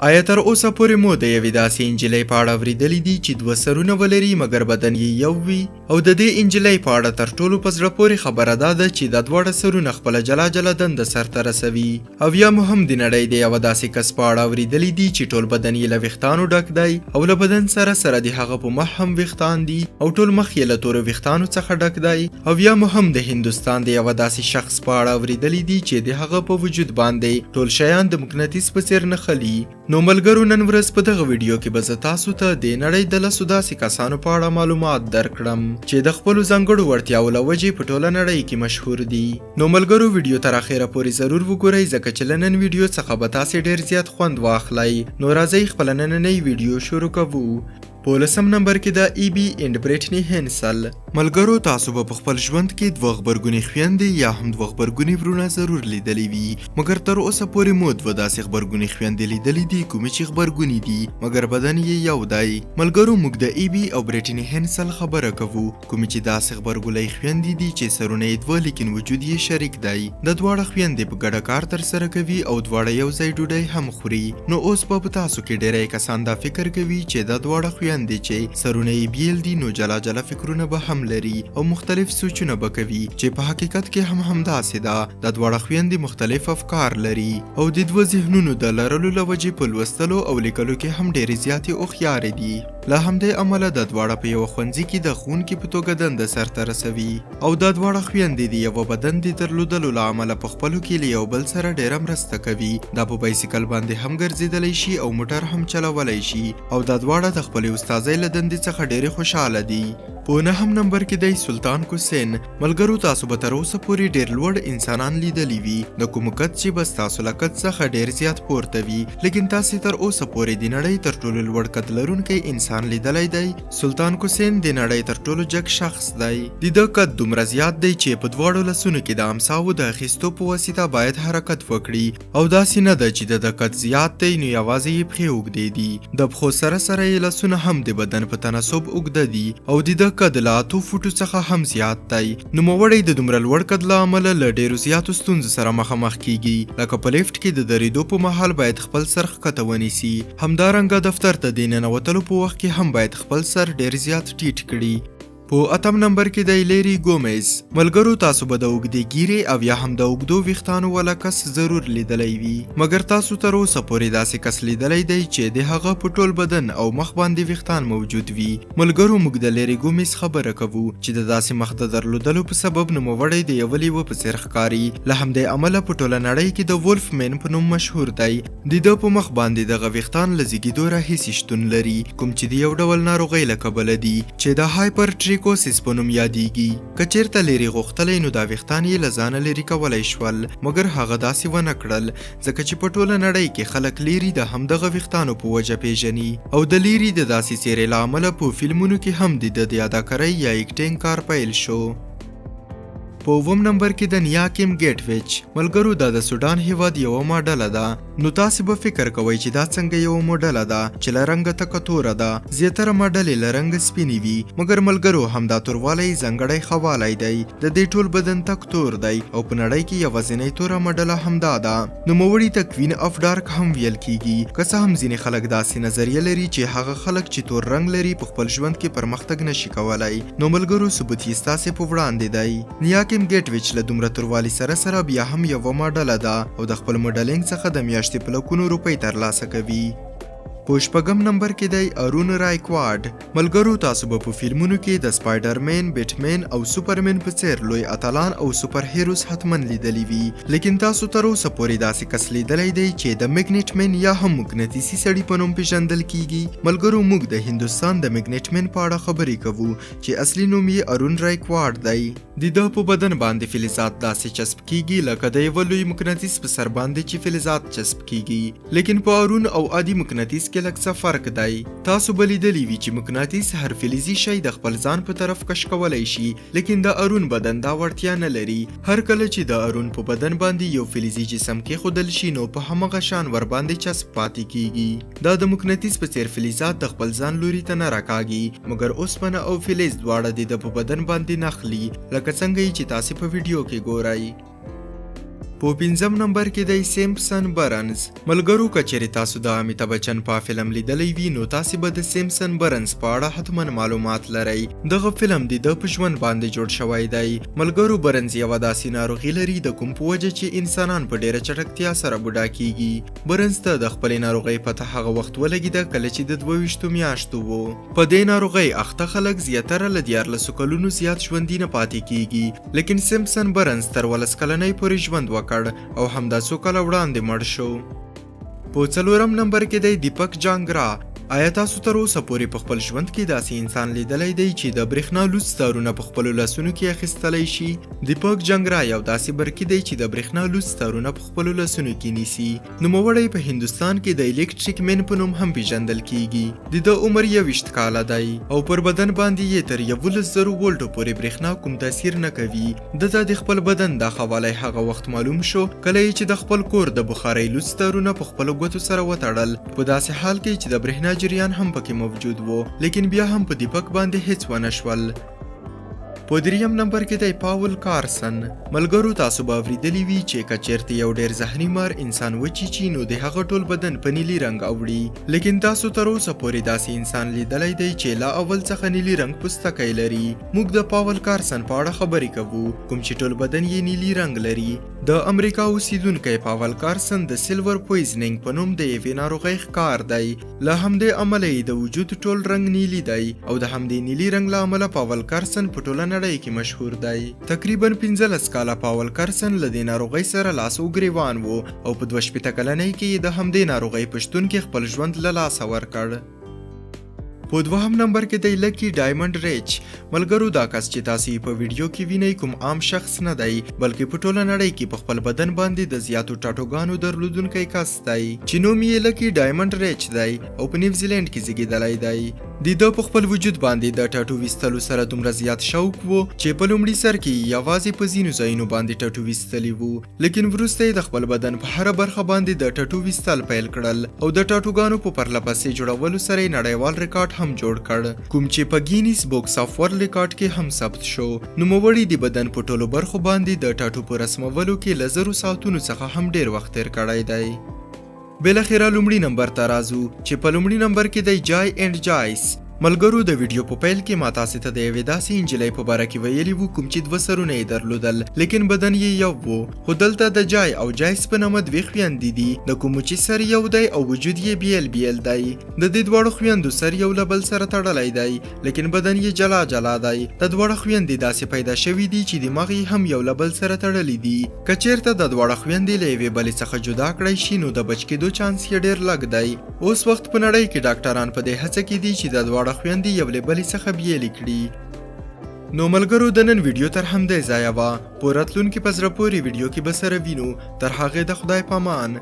آیا تر اوسه پورې مو د یوې داسې نجلۍ په اړه اورېدلی دي چې دوه سرونه ولري مګر بدن یې یو وي؟ او د دې نجلۍ په اړه تر ټولو په زړه پورې خبره دا ده چې دا دواړه سرونه خپله جلا جلا دنده سرته رسوي. او یا مو هم د نړۍ د یوه داسې کس په اړه اورېدلی دي چې ټول بدن یې له ویښتانو ډک دی او له بدن سره سره د هغه په مخ هم ویښتان دي او ټول مخ یې له تورو ویښتانو څخه ډک دی. او یا مو هم د هندوستان د یوه داسې شخص په اړه اورېدلی دي چې د هغه په وجود باندې ټول شیان د مقناطیس په څیر نښلي. نو ملګرو، نن ورځ په دغه ویډیو کې به زه تاسو ته د نړۍ د لسو داسې کسانو په اړه معلومات درکړم چې د خپلو ځانګړو وړتیاوو له وجې په ټوله نړۍ کې مشهور دي. نو ملګرو، ویډیو تر اخره پورې ضرور وګورئ ځکه چې له نن ویډیو څخه به تاسې ډیر زیات خوند واخلئ. نو راځئ خپله نننۍ ویډیو شروع کوو. په لسم نمبر کې د ایبی اینډ بریټنی هینسل. ملګرو، تاسو به په خپل ژوند کې دوه غبرګونې خویندې یا هم دوه غبرګونې ورونه ضرور لیدلی وي، مګر تر اوسه پورې مو دوه داسې غبرګونې خویندې لیدلې دي کومې چې غبرګونې دي مګر بدن یې یو دی. ملګرو، موږ د ایبی او بریټنی هینسل خبره کوو، کومې چې داسې غبرګولۍ خویندې دي چې سرونه یې دوه لیکن وجود یې شریک دی. د دواړه خویندې په ګډه کار ترسره کوي او دواړه یو ځای ډوډۍ هم خوري. نو اوس به په تاسو کې ډیری کسان دا فکر کوي چې دا دواړه خویندې چې سرونه یې بیل دي نو جلا جلا فکرونه به هم لري او مختلف سوچونه به کوي، چې په حقیقت کې هم همداسې ده. د دواړه خویندې مختلف افکار لري او د دوه ذهنونو د لرلو له وجې په لوستلو او لیکلو کې هم ډېرې زیاتې هوښیارې دي. له همدې امله د دواړه په یوه ښوونځي کې د ښوونکي په توګه دنده سرته رسوي او دا دواړه خویندې د یوه بدن د درلودلو له امله په خپلو کې له یو بل سره ډېره مرسته کوي. دا په بایسکل باندې هم ګرځېدلی شي او موټر هم چلولی شي او دا دواړه د خپلې استاذۍ له دندې څخه ډېرې خوشحاله دي. په نهم نمبر کې دی سلطان کوسین. ملګرو، تاسو به تر اوسه پورې ډېر لوړ انسانان لیدلی وي، د کوم قد چې به ستاسو له قد څخه ډېر زیات پورته وي، لیکن تاسې تر اوسه پورې د نړۍ تر ټولو لوړ قد لرونکی انسان لیدلی دی. سلطان کوسین د نړۍ تر ټولو جګ شخص دی. د ده قد دومره زیات دی چې په دواړو لاسونو کې د امساو د اخیستو په واسطه باید حرکت وکړي او داسې نه ده چې د ده قد زیات دی نو یوازې یې پښې اوږدې دي. د پښو سره سره یې لاسونه هم د بدن په تناسب اوږده دي او د ده قد له 8 فوټو څخه هم زیات دی. نوموړی د دومره لوړ قد له امله له ډېرو زیاتو ستونزو سره مخامخ کیږي، لکه په لیفټ کې د درېدو په مهال باید خپل سر ښکته ونیسي، همدارنګه دفتر ته د ننوتلو په وخت کې هم باید خپل سر ډېر زیات ټیټ کړي. په اتم نمبر کې دی لیری ګومیز. ملګرو، تاسو به د اوږدې ګیرې او یا هم د اوږدو ویښتانو والا کس ضرور لیدلی وي، مګر تاسو تر اوسه پورې داسې کس لیدلی دی چې د هغه په ټول بدن او مخ باندې ویښتان موجود وي. ملګرو، موږ د لیری ګومیز خبره کوو چې د داسې مخ د درلودلو په سبب نوموړی د یوه لیوه په څېر ښکاري. له همدې امله په ټوله نړۍ کې د وولف مین په نوم مشهور دی. د ده په مخ باندې دغه ویښتان له زیږېدو راهیسې شتون لري، کوم چې د یو ډول ناروغۍ له کبله دي چې د هایپر کوسیس په نوم یادیږي. که چیرته لیري غوښتلی نو دا ویښتان یې له ځانه لیري کولی شول، مګر هغه داسې ونه کړل ځکه چې په ټوله نړۍ کې خلک لیري د همدغه ویښتانو په وجه پیژني او د لیري د داسې څېرې له امله په فلمونو کې هم د ده د اداکارۍ یا ایکټینګ کار پیل شو. په اووم نمبر کې د نیاکیم ګیټویچ. ملګرو، دا د سودان هیواد یوه ماډله ده. نو تاسې به فکر کوئ چې دا څنګه یوه ماډله ده چې له رنګه تکه توره ده. زیاتره ماډلې له رنګه سپینې وي، مګر ملګرو همدا توروالی ځانګړی ښه والی دی. د دې ټول بدن تک تور دی او په نړۍ کې یوازینۍ توره ماډله همدا ده. نوموړي ته کوین اف ډارک هم ویل کیږي، که څه هم ځینې خلک داسې نظریه لري چې هغه خلک چې تور رنګ لري په خپل ژوند کې پرمختګ نشي کولی. نو ملګرو، ثبوت یې ستاسې په وړاندې دی. نیاکیم ګیټویچ له دومره توروالي سره بیا هم یوه ماډله ده او د خپل ماډلینګ څخه د میاشتې په لکونو روپۍ ترلاسه کوي. په شپږم نمبر کې دی ارون رایکواډ. ملګرو، تاسو به په فلمونو کې د سپایډرمین، بیټمین او سوپرمین په څیر لوی اتلان او سوپر هیروز حتمن لیدلی وي، لیکن تاسو تر اوسه پورې داسې کس لیدلی دی چې د میګنیټ مین یا هم مقناطیسي سړي په نوم پیژندل کیږي. ملګرو، موږ د هندوستان د میګنیټ مین په اړه خبرې کوو چې اصلي نوم یې ارون رایکواډ دی. د ده په بدن باندې فلزات داسې چسب کیږي لکه د یوه لوی مقناطیس په سر باندې چې فلزات چسب کیږي، لیکن په ارون او عادي مقناطیس کې لږ څه فرق دی. تاسو به لیدلی وي چې مقناطیس هر فلزي شی د خپل ځان په طرف کش کولی شي، لیکن د ارون بدن دا وړتیا نه لري. هر کله چې د ارون په بدن باندې یو فلزي جسم کېښودل شي نو په همغه شان ور باندې چسب پاتې کیږي. دا د مقناطیس په څیر فلزات د خپل ځان لوري ته نه راکاږي، مګر اوسپنه او فلز دواړه د په بدن باندې نخلي، لکه څنګه چې تاسو په ویډیو کې ګورئ. په 5م نمبر کې دی سیمپسن برنز. ملګرو کچېرې تاسو د امیتابh بچن په فلم لیدلی وي نو تاسو به د سیمپسن برنز په اړه حتما معلومات لرئ. دغه فلم د په ژوند باندې جوړ شوی دی. ملګرو برنز یوه داسې ناروغي لري د کوم په وجه چې انسانان په ډیره چټکتیا سره بوډا کیږي. برنز ته د خپلې ناروغۍ پته هغه وخت ولګېده کله چې د 22 میاشتو و. په دې ناروغۍ اخته خلک زیاتره له 14 کلونو زیات ژوندي نه پاتې کیږي. لیکن سیمپسن برنز تر 18 کلنۍ پورې ژوند وکړ او همدا څو کاله وړاندې مړ شو. په 4م نمبر کې دی دیپک جانګرا. آیا تاسو تر اوسه پورې په خپل ژوند کې داسې انسان لیدلی دی چې د برېښنا لوڅ تارونه په خپلو لاسونو کې اخیستلی شي؟ دیپک جانګرا یو داسې برقي دی چې د برېښنا لوڅ تارونه په خپلو لاسونو کې نیسي. نوموړی په هندوستان کې د الیکټریک مین په نوم هم پیژندل کیږي. د عمر 21 کاله دی او پر بدن باندې یې تر 11,000 وولټو پورې برېښنا کوم تاثیر نه کوي. د خپل بدن دا حوالی هغه وخت معلوم شو کله چې د خپل کور د بخارۍ لوڅ تارونه په خپلو ګوتو سره وتړل، په داسې حال کې چې د برېښنا جریان هم پکې موجود وو، لیکن بیا هم په دیپک باندې هیڅ ونه شول. په 3م نمبر کې دی پاول کارسن. ملګرو تاسو به اورېدلی وي چې که چیرته یو ډیر ذهني مار انسان وچیچي نو د هغه ټول بدن په نیلي رنګ اوړي، لیکن تاسو تر اوسه پورې داسې انسان لیدلی دی چې لا اول څخه نیلي رنګ پوستکی لري. موږ د پاول کارسن په اړه خبرې کوو کوم چې ټول بدن یې نیلي رنګ لري. د امریکا اوسیدونکی پاول کارسن د سیلور پویزنینګ په نوم د یوې ناروغۍ ښکار دی. له همدې امله یې د وجود ټول رنګ نیلي دی او د همدې نیلي رنګ له امله پاول کارسن په ټوله نړۍ کې مشهور دی. تقریبا 15 کاله پاول کارسن له دې ناروغۍ سره لاس او ګریوان و او په 22 کلنۍ کې د همدې ناروغۍ په شتون کې خپل ژوند له لاسه ورکړ. په 2م نمبر کې دی لکی ډایمنډ ریچ. ملګرو دا کس چې تاسو په ویډیو کې وینئ کوم عام شخص نه دی بلکې په ټوله نړۍ کې په خپل بدن باندې د زیاتو ټاټوګانو درلودونکی کس دی چې نوم یې لکی ډایمنډ ریچ دی او په نیوزیلند کې زیږیدلی دی. د په خپل وجود باندې د ټاټو ویستلو سره دومره زیات شوق وو چې په لومړي سر کې یوازې په ځینو ځایونو باندې ټاټو ویستلی وو، لیکن وروسته یې د خپل بدن په هره برخه باندې د ټاټو ویستل پیل کړل او د ټاټوګانو په پرلهپسې جوړولو سره یې نړیوال ریکارډ هم جوړ کړ کوم چې په ګینیس بوکس اف ورلد ریکارډ کې هم ثبت شو. نوموړي د بدن په ټولو برخو باندې د ټاټو په رسمولو کې له 1000 ساعتونو څخه هم ډیر وخت تیر کړی دی. بالاخره لومړي نمبر ته راځو چې په لومړي نمبر کې دی جای اینډ جایس. ملګرو د ویډیو په پیل کې ما تاسو ته د یوې داسې نجلۍ په باره کې ویلي وو کوم چې 2 سرونه یې درلودل لیکن بدن یې یو وو، خو دلته د جای او جایس په نامه 2 خویندې دي د کومو چې سر یو دی او وجود یې بیل بیل دی. د دې دواړو خویندو سر یو له بل سره تړلی دی لیکن بدن یې جلا جلا دی. د دواړو خویندې داسې پیدا شوي دي چې دماغ یې هم یو له بل سره تړلی دي. که چیرته د دواړو خویندې له یوې بلې څخه جدا کړی شي نو د بچ کېدو چانس یې ډېر لږ دی. اوس وخت په نړۍ کې ډاکټران په دې هڅه کې دي چې د دواړو خویندې یو له بلې څخه بیلې کړي. نو ملګرو د نن ویډیو تر همدې ځایه وه. په راتلونکي په زړه پورې ویډیو کې به سره وینو. تر هغې د خدای په امان.